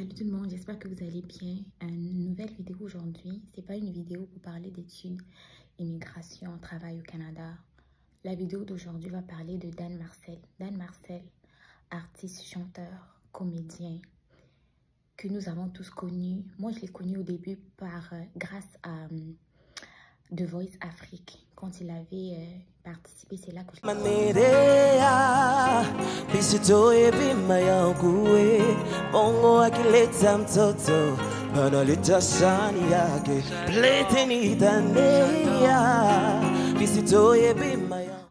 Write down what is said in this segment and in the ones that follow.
Salut tout le monde, j'espère que vous allez bien. Une nouvelle vidéo aujourd'hui. C'est pas une vidéo pour parler d'études, immigration, travail au Canada. La vidéo d'aujourd'hui va parler de Dan Marcel. Dan Marcel, artiste, chanteur, comédien, que nous avons tous connu. Moi, je l'ai connu au début grâce à The Voice Afrique. Quand il avait participé, c'est là que je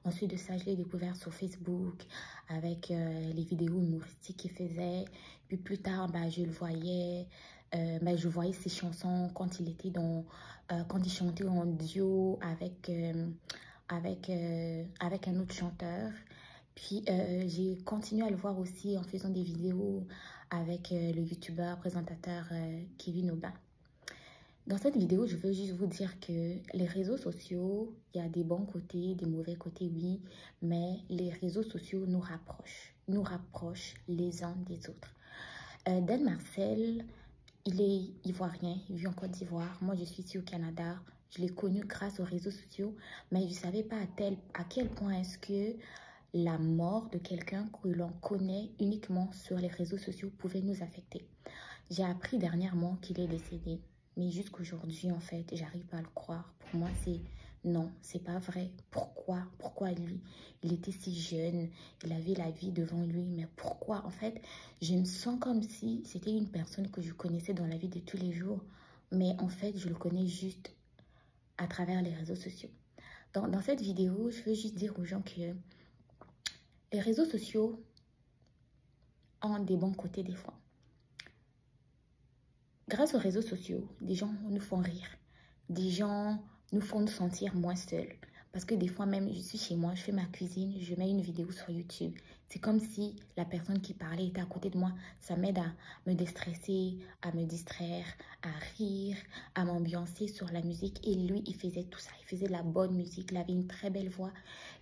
Ensuite de ça, je l'ai découvert sur Facebook avec les vidéos humoristiques qu'il faisait. Puis plus tard, je le voyais, je voyais ses chansons quand il était quand il chantait en duo avec un autre chanteur. Puis j'ai continué à le voir aussi en faisant des vidéos avec le youtubeur, présentateur Kevin Aubin. Dans cette vidéo, je veux juste vous dire que les réseaux sociaux, il y a des bons côtés, des mauvais côtés, oui, mais les réseaux sociaux nous rapprochent les uns des autres. Dan Marcel, il est ivoirien, il vit en Côte d'Ivoire. Moi, je suis ici au Canada. Je l'ai connu grâce aux réseaux sociaux, mais je ne savais pas à quel point est-ce que la mort de quelqu'un que l'on connaît uniquement sur les réseaux sociaux pouvait nous affecter. J'ai appris dernièrement qu'il est décédé. Mais jusqu'aujourd'hui, en fait, j'arrive pas à le croire. Pour moi, non, c'est pas vrai. Pourquoi? Pourquoi lui? Il était si jeune, il avait la vie devant lui. Mais pourquoi? En fait, je me sens comme si c'était une personne que je connaissais dans la vie de tous les jours. Mais en fait, je le connais juste à travers les réseaux sociaux. Dans cette vidéo, je veux juste dire aux gens que les réseaux sociaux ont des bons côtés des fois. Grâce aux réseaux sociaux, des gens nous font rire. Des gens nous font nous sentir moins seuls. Parce que des fois même, je suis chez moi, je fais ma cuisine, je mets une vidéo sur YouTube. C'est comme si la personne qui parlait était à côté de moi. Ça m'aide à me déstresser, à me distraire, à rire, à m'ambiancer sur la musique. Et lui, il faisait tout ça. Il faisait de la bonne musique, il avait une très belle voix.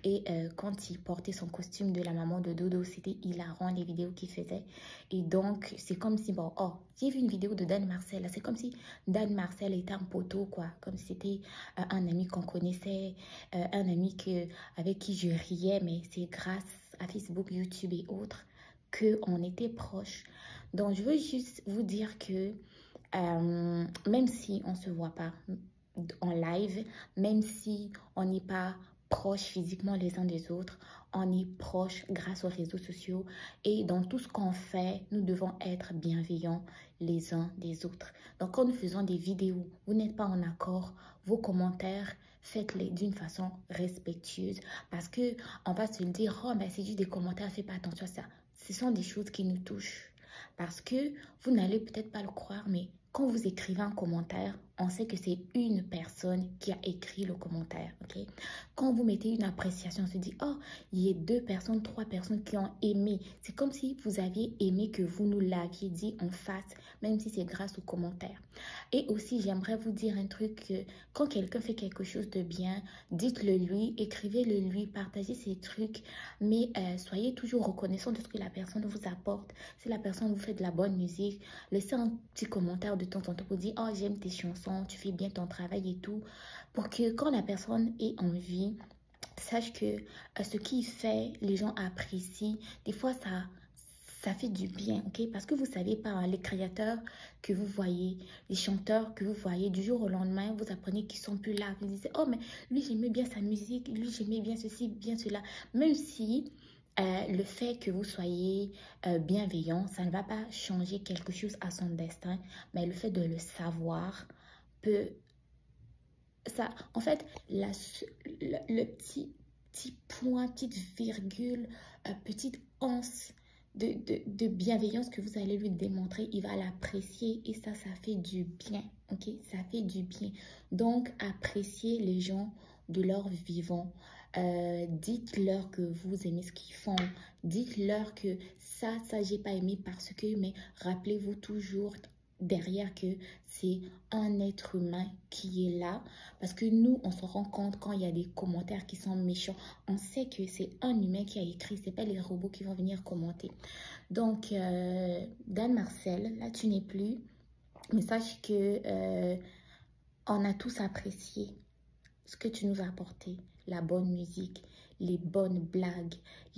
Et quand il portait son costume de la maman de Dodo, c'était hilarant les vidéos qu'il faisait. Et donc, c'est comme si, j'ai vu une vidéo de Dan Marcel. C'est comme si Dan Marcel était un poteau, quoi. Comme si c'était un ami qu'on connaissait, un ami avec qui je riais, mais c'est grâce à Facebook, YouTube et autres qu'on était proches. Donc, je veux juste vous dire que même si on ne se voit pas en live, même si on n'est pas proches physiquement les uns des autres, on est proches grâce aux réseaux sociaux et dans tout ce qu'on fait, nous devons être bienveillants les uns des autres. Donc quand nous faisons des vidéos, vous n'êtes pas en accord, vos commentaires, faites-les d'une façon respectueuse parce que on va se dire, oh mais c'est juste des commentaires, fais pas attention à ça. Ce sont des choses qui nous touchent parce que vous n'allez peut-être pas le croire, mais quand vous écrivez un commentaire, on sait que c'est une personne qui a écrit le commentaire, ok? Quand vous mettez une appréciation, on se dit, oh, il y a 2 personnes, 3 personnes qui ont aimé. C'est comme si vous aviez aimé que vous nous l'aviez dit en face, même si c'est grâce aux commentaires. Et aussi, j'aimerais vous dire un truc, que quand quelqu'un fait quelque chose de bien, dites-le lui, écrivez-le lui, partagez ces trucs, mais soyez toujours reconnaissant de ce que la personne vous apporte. Si la personne vous fait de la bonne musique, laissez un petit commentaire de temps en temps pour dire, oh, j'aime tes chansons, tu fais bien ton travail et tout, pour que quand la personne est en vie, sache que ce qu'il fait, les gens apprécient. Des fois, ça fait du bien, ok? Parce que vous savez pas, les créateurs que vous voyez, les chanteurs que vous voyez, du jour au lendemain, vous apprenez qu'ils sont plus là. Vous dites, oh, mais lui, j'aimais bien sa musique, lui, j'aimais bien ceci, bien cela. Même si le fait que vous soyez bienveillant, ça ne va pas changer quelque chose à son destin, mais le fait de le savoir peut... Ça, en fait, le petit point, petite virgule, petite once de bienveillance que vous allez lui démontrer, il va l'apprécier et ça fait du bien, ok? Ça fait du bien. Donc, appréciez les gens de leur vivant. Dites-leur que vous aimez ce qu'ils font. Dites-leur que ça, j'ai pas aimé parce que, mais rappelez-vous toujours derrière que c'est un être humain qui est là. Parce que nous, on se rend compte quand il y a des commentaires qui sont méchants. On sait que c'est un humain qui a écrit, c'est pas les robots qui vont venir commenter. Donc, Dan Marcel, là, tu n'es plus. Mais sache que on a tous apprécié ce que tu nous as apporté, la bonne musique, les bonnes blagues,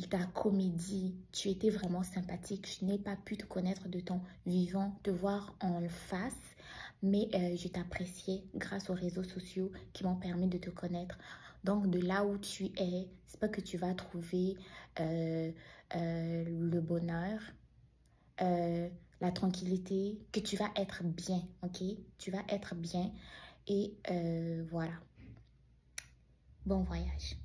ta comédie. Tu étais vraiment sympathique. Je n'ai pas pu te connaître de ton vivant, te voir en face, mais je t'appréciais grâce aux réseaux sociaux qui m'ont permis de te connaître. Donc, de là où tu es, c'est pas que tu vas trouver le bonheur, euh, la tranquillité, que tu vas être bien, ok? Tu vas être bien et voilà. Bon voyage.